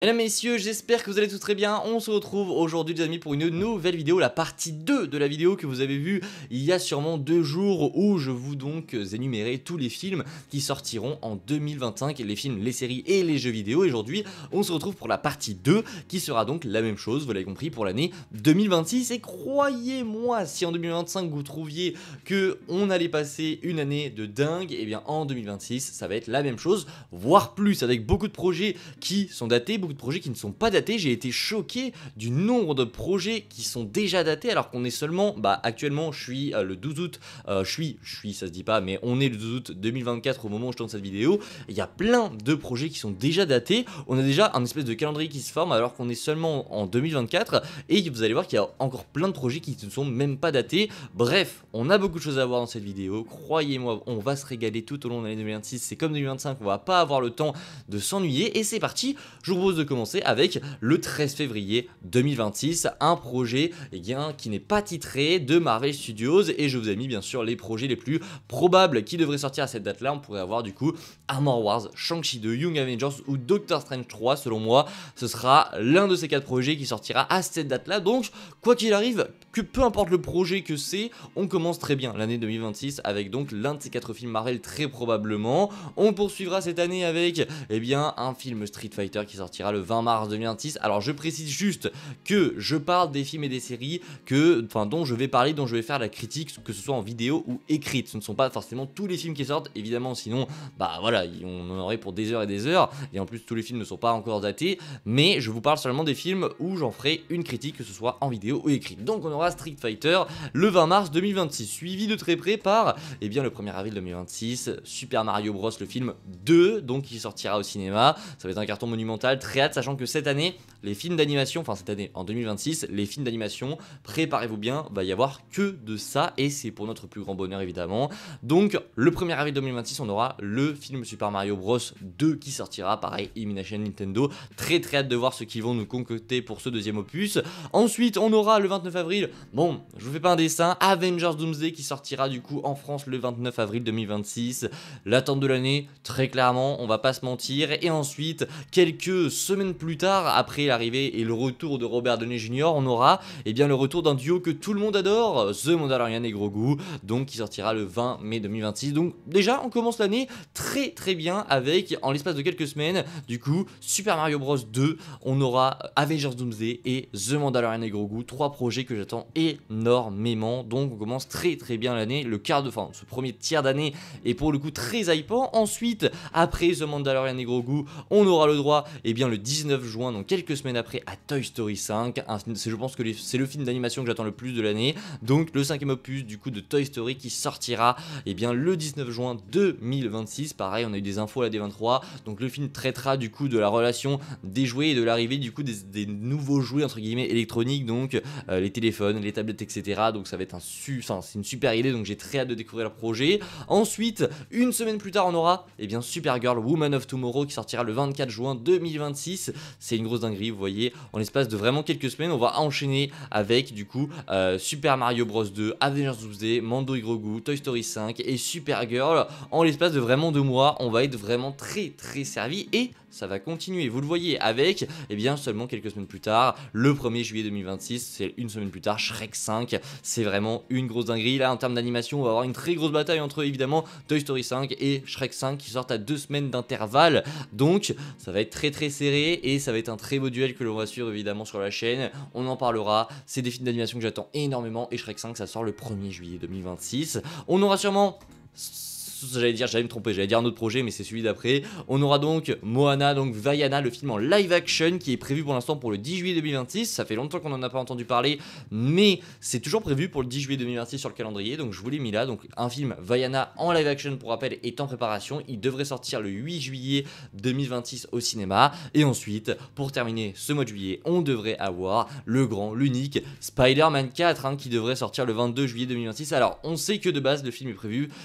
Mesdames, messieurs, j'espère que vous allez tous très bien. On se retrouve aujourd'hui les amis pour une nouvelle vidéo, la partie 2 de la vidéo que vous avez vue il y a sûrement 2 jours où je vous donc énumérais tous les films qui sortiront en 2025, les films, les séries et les jeux vidéo. Et aujourd'hui, on se retrouve pour la partie 2 qui sera donc la même chose, vous l'avez compris, pour l'année 2026. Et croyez-moi, si en 2025 vous trouviez que on allait passer une année de dingue, et bien en 2026 ça va être la même chose, voire plus, avec beaucoup de projets qui sont datés, beaucoup de projets qui ne sont pas datés. J'ai été choqué du nombre de projets qui sont déjà datés alors qu'on est seulement, actuellement je suis le 12 août, ça se dit pas, mais on est le 12 août 2024 au moment où je tourne cette vidéo. Il y a plein de projets qui sont déjà datés, on a déjà un espèce de calendrier qui se forme alors qu'on est seulement en 2024 et vous allez voir qu'il y a encore plein de projets qui ne sont même pas datés. Bref, on a beaucoup de choses à voir dans cette vidéo, croyez-moi, on va se régaler tout au long de l'année 2026, c'est comme 2025, on va pas avoir le temps de s'ennuyer et c'est parti. Je vous propose de commencer avec le 13 février 2026, un projet qui n'est pas titré de Marvel Studios et je vous ai mis bien sûr les projets les plus probables qui devraient sortir à cette date là. On pourrait avoir du coup Armor Wars, Shang-Chi 2, Young Avengers ou Doctor Strange 3. Selon moi, ce sera l'un de ces 4 projets qui sortira à cette date là. Donc quoi qu'il arrive, que peu importe le projet que c'est, on commence très bien l'année 2026 avec donc l'un de ces 4 films Marvel très probablement. On poursuivra cette année avec un film Street Fighter qui sortira le 20 mars 2026. Alors je précise juste que je parle des films et des séries dont je vais parler, dont je vais faire la critique, que ce soit en vidéo ou écrite. Ce ne sont pas forcément tous les films qui sortent, évidemment, sinon on en aurait pour des heures et des heures, et en plus tous les films ne sont pas encore datés, mais je vous parle seulement des films où j'en ferai une critique, que ce soit en vidéo ou écrite. Donc on aura Street Fighter le 20 mars 2026, suivi de très près par le 1er avril 2026, Super Mario Bros, le film 2, donc qui sortira au cinéma. Ça va être un carton monumental, très hâte, sachant que cette année, les films d'animation, cette année en 2026, les films d'animation, préparez-vous bien, va y avoir que de ça et c'est pour notre plus grand bonheur évidemment. Donc le 1er avril 2026, on aura le film Super Mario Bros 2 qui sortira, pareil, Illumination Nintendo, très hâte de voir ce qu'ils vont nous concocter pour ce deuxième opus. Ensuite, on aura le 29 avril, bon, je vous fais pas un dessin, Avengers Doomsday qui sortira du coup en France le 29 avril 2026, l'attente de l'année, très clairement, on va pas se mentir. Et ensuite, quelques semaines plus tard, après l'arrivée et le retour de Robert Downey Jr., on aura le retour d'un duo que tout le monde adore, The Mandalorian et Grogu, donc qui sortira le 20 mai 2026. Donc déjà, on commence l'année très bien avec, en l'espace de quelques semaines, du coup, Super Mario Bros 2, on aura Avengers Doomsday et The Mandalorian et Grogu, 3 projets que j'attends énormément. Donc on commence très bien l'année, ce premier tiers d'année est pour le coup très hypant. Ensuite, après The Mandalorian et Grogu, on aura le droit le 19 juin, donc quelques semaines après, à Toy Story 5. Je pense que c'est le film d'animation que j'attends le plus de l'année, donc le 5e opus du coup de Toy Story qui sortira le 19 juin 2026. Pareil, on a eu des infos à la D23, donc le film traitera du coup de la relation des jouets et de l'arrivée du coup des nouveaux jouets entre guillemets électroniques, donc les téléphones, les tablettes, etc. Donc ça va être c'est une super idée, donc j'ai très hâte de découvrir le projet. Ensuite, une semaine plus tard, on aura Supergirl Woman of Tomorrow qui sortira le 24 juin 2026. C'est une grosse dinguerie, vous voyez, en l'espace de vraiment quelques semaines, on va enchaîner avec du coup Super Mario Bros 2, Avengers Doomsday, Mando et Grogu, Toy Story 5 et Supergirl. En l'espace de vraiment 2 mois, on va être vraiment très servi et ça va continuer, vous le voyez, avec seulement quelques semaines plus tard, le 1er juillet 2026, c'est une semaine plus tard, Shrek 5, c'est vraiment une grosse dinguerie. Là en termes d'animation, on va avoir une très grosse bataille entre évidemment Toy Story 5 et Shrek 5 qui sortent à 2 semaines d'intervalle, donc ça va être très serré et ça va être un très beau duel que l'on va suivre évidemment sur la chaîne, on en parlera. C'est des films d'animation que j'attends énormément et Shrek 5 ça sort le 1er juillet 2026. On aura sûrement... J'allais me tromper, j'allais dire un autre projet, mais c'est celui d'après. On aura donc Moana, donc Vaiana, le film en live action qui est prévu pour l'instant pour le 10 juillet 2026. Ça fait longtemps qu'on n'en a pas entendu parler, mais c'est toujours prévu pour le 10 juillet 2026 sur le calendrier, donc je vous l'ai mis là. Donc un film Vaiana en live action, pour rappel, est en préparation. Il devrait sortir le 8 juillet 2026 au cinéma. Et ensuite, pour terminer ce mois de juillet, on devrait avoir le grand, l'unique Spider-Man 4 qui devrait sortir le 22 juillet 2026. Alors, on sait que de base, le film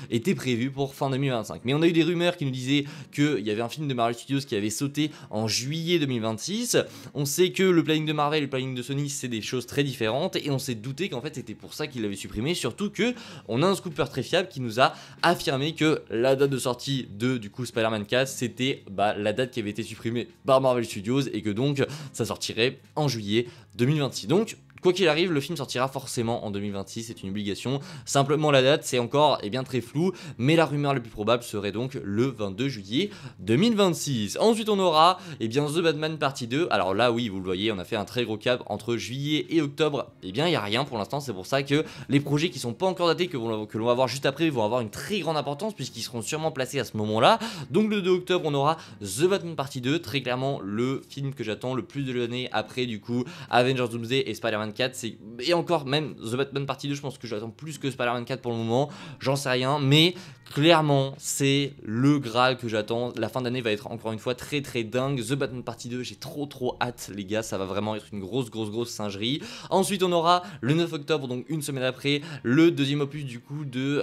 était prévu pour pour fin 2025. Mais on a eu des rumeurs qui nous disaient qu'il y avait un film de Marvel Studios qui avait sauté en juillet 2026. On sait que le planning de Marvel et le planning de Sony, c'est des choses très différentes, et on s'est douté qu'en fait c'était pour ça qu'il l'avait supprimé, surtout que on a un scooper très fiable qui nous a affirmé que la date de sortie de du coup Spider-Man 4, c'était la date qui avait été supprimée par Marvel Studios, et que donc ça sortirait en juillet 2026. Donc quoi qu'il arrive, le film sortira forcément en 2026, c'est une obligation. Simplement la date, c'est encore bien très flou, mais la rumeur la plus probable serait donc le 22 juillet 2026. Ensuite, on aura The Batman Partie 2. Alors là, oui, vous le voyez, on a fait un très gros cap entre juillet et octobre. Il n'y a rien pour l'instant, c'est pour ça que les projets qui sont pas encore datés, que l'on va voir juste après, vont avoir une très grande importance, puisqu'ils seront sûrement placés à ce moment-là. Donc le 2 octobre, on aura The Batman Partie 2, très clairement le film que j'attends le plus de l'année après du coup Avengers Doomsday et Spider-Man 4, et encore même The Batman Partie 2, je pense que j'attends plus que Spider-Man 4 pour le moment, j'en sais rien, mais clairement c'est le Graal que j'attends. La fin d'année va être encore une fois très très dingue. The Batman Partie 2, j'ai trop hâte les gars, ça va vraiment être une grosse singerie. Ensuite on aura le 9 octobre, donc une semaine après, le deuxième opus du coup de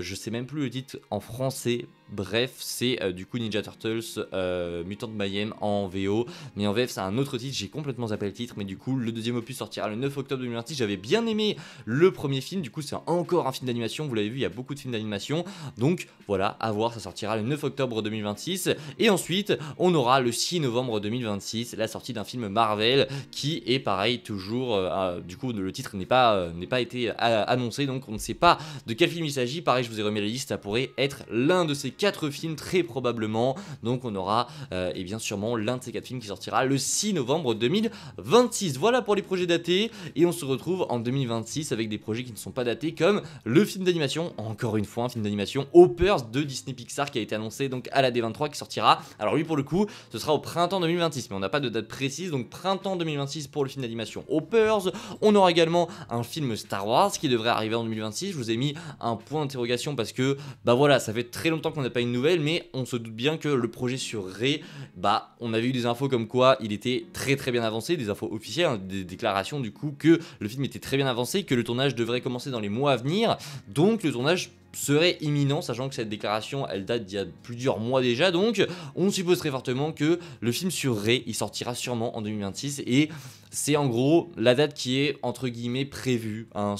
je sais même plus le titre en français. Bref, c'est du coup Ninja Turtles Mutant Mayhem en VO, mais en VF c'est un autre titre, j'ai complètement zappé le titre, mais du coup le deuxième opus sortira le 9 octobre 2026. J'avais bien aimé le premier film, du coup c'est encore un film d'animation, vous l'avez vu, il y a beaucoup de films d'animation, donc voilà, à voir, ça sortira le 9 octobre 2026. Et ensuite on aura le 6 novembre 2026 la sortie d'un film Marvel qui est pareil, toujours du coup le titre n'est pas été annoncé, donc on ne sait pas de quel film il s'agit. Pareil, je vous ai remis la liste, ça pourrait être l'un de ces 4 films très probablement, donc on aura sûrement l'un de ces 4 films qui sortira le 6 novembre 2026. Voilà pour les projets datés, et on se retrouve en 2026 avec des projets qui ne sont pas datés, comme le film d'animation, encore une fois un film d'animation Hoppers de Disney Pixar qui a été annoncé donc à la D23, qui sortira, alors lui pour le coup ce sera au printemps 2026, mais on n'a pas de date précise, donc printemps 2026 pour le film d'animation Hoppers. On aura également un film Star Wars qui devrait arriver en 2026, je vous ai mis un point d'interrogation parce que voilà, ça fait très longtemps qu'on n'a pas une nouvelle, mais on se doute bien que le projet sur Rey, on avait eu des infos comme quoi il était très bien avancé, des infos officielles, hein, des déclarations du coup que le film était très bien avancé, que le tournage devrait commencer dans les mois à venir, donc le tournage serait imminent, sachant que cette déclaration elle date d'il y a plusieurs mois déjà, donc on suppose très fortement que le film sur Rey il sortira sûrement en 2026, et c'est en gros la date qui est entre guillemets prévue, hein,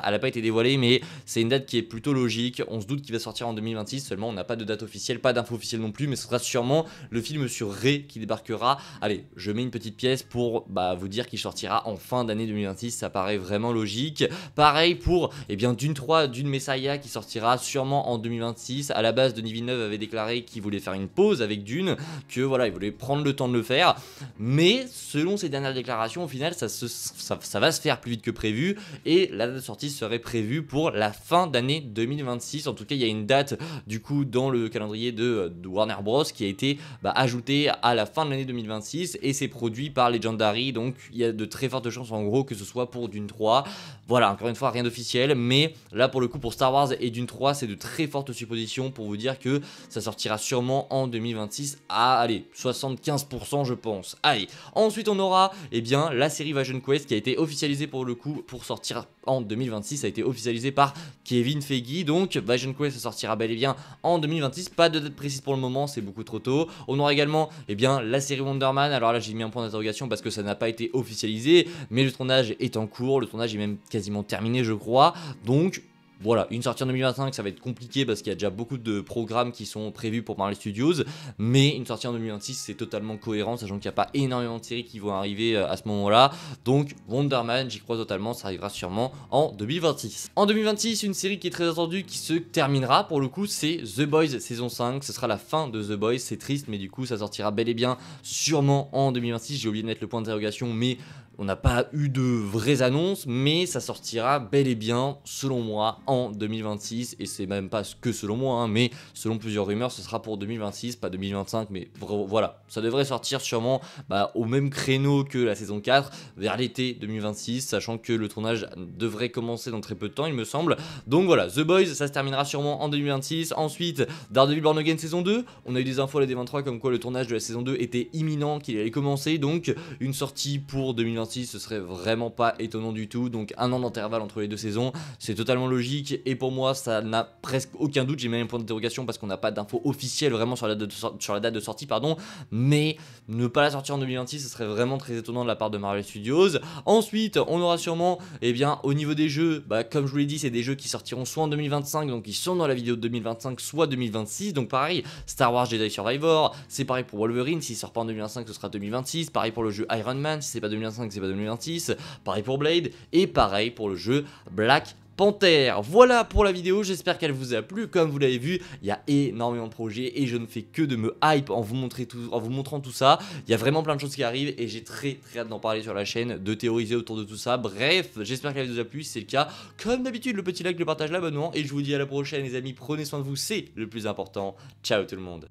elle n'a pas été dévoilée, mais c'est une date qui est plutôt logique. On se doute qu'il va sortir en 2026, seulement on n'a pas de date officielle, pas d'infos officielles non plus, mais ce sera sûrement le film sur Rey qui débarquera. Allez, je mets une petite pièce pour vous dire qu'il sortira en fin d'année 2026, ça paraît vraiment logique. Pareil pour Dune 3, Dune Messiah qui sortira sûrement en 2026. À la base, Denis Villeneuve avait déclaré qu'il voulait faire une pause avec Dune, que voilà, il voulait prendre le temps de le faire, mais selon ses dernières déclarations, au final ça va se faire plus vite que prévu, et la date de sortie serait prévue pour la fin d'année 2026. En tout cas, il y a une date du coup dans le calendrier de Warner Bros qui a été ajoutée à la fin de l'année 2026, et c'est produit par Legendary, donc il y a de très fortes chances en gros que ce soit pour Dune 3. Voilà, encore une fois rien d'officiel, mais là pour le coup pour Star Wars et Dune 3 c'est de très fortes suppositions pour vous dire que ça sortira sûrement en 2026 à allez 75% je pense. Allez, ensuite on aura la série Vision Quest qui a été officialisée pour le coup pour sortir en 2026, ça a été officialisé par Kevin Feige, donc Vision Quest sortira bel et bien en 2026, pas de date précise pour le moment, c'est beaucoup trop tôt. On aura également la série Wonder Man, alors là j'ai mis un point d'interrogation parce que ça n'a pas été officialisé, mais le tournage est en cours, le tournage est même quasiment terminé je crois, donc voilà, une sortie en 2025, ça va être compliqué parce qu'il y a déjà beaucoup de programmes qui sont prévus pour Marvel Studios, mais une sortie en 2026 c'est totalement cohérent, sachant qu'il n'y a pas énormément de séries qui vont arriver à ce moment-là. Donc Wonder Man, j'y crois totalement, ça arrivera sûrement en 2026. En 2026, une série qui est très attendue, qui se terminera pour le coup, c'est The Boys saison 5, ce sera la fin de The Boys, c'est triste, mais du coup ça sortira bel et bien sûrement en 2026, j'ai oublié de mettre le point d'interrogation, mais on n'a pas eu de vraies annonces, mais ça sortira bel et bien, selon moi, en 2026. Et c'est même pas que selon moi, hein, mais selon plusieurs rumeurs, ce sera pour 2026, pas 2025. Mais voilà, ça devrait sortir sûrement au même créneau que la saison 4, vers l'été 2026, sachant que le tournage devrait commencer dans très peu de temps, il me semble. Donc voilà, The Boys, ça se terminera sûrement en 2026. Ensuite, Daredevil Born Again saison 2. On a eu des infos à la D23 comme quoi le tournage de la saison 2 était imminent, qu'il allait commencer. Donc une sortie pour 2026 2026, ce serait vraiment pas étonnant du tout. Donc un an d'intervalle entre les deux saisons, c'est totalement logique. Et pour moi, ça n'a presque aucun doute. J'ai même un point d'interrogation parce qu'on n'a pas d'infos officielles vraiment sur la date de sortie, pardon. Mais ne pas la sortir en 2026, ce serait vraiment très étonnant de la part de Marvel Studios. Ensuite, on aura sûrement, eh bien, au niveau des jeux, comme je vous l'ai dit, c'est des jeux qui sortiront soit en 2025, donc ils sont dans la vidéo de 2025, soit 2026. Donc pareil, Star Wars Jedi Survivor, c'est pareil pour Wolverine, s'il sort pas en 2025, ce sera 2026. Pareil pour le jeu Iron Man, si c'est pas 2025, c'est pas 2026. Pareil pour Blade, et pareil pour le jeu Black Panther. Voilà pour la vidéo, j'espère qu'elle vous a plu. Comme vous l'avez vu, il y a énormément de projets et je ne fais que de me hype en vous montrant tout ça. Il y a vraiment plein de choses qui arrivent et j'ai très hâte d'en parler sur la chaîne, de théoriser autour de tout ça. Bref, j'espère que la vidéo vous a plu. Si c'est le cas, comme d'habitude, le petit like, le partage, l'abonnement, et je vous dis à la prochaine les amis, prenez soin de vous, c'est le plus important. Ciao tout le monde.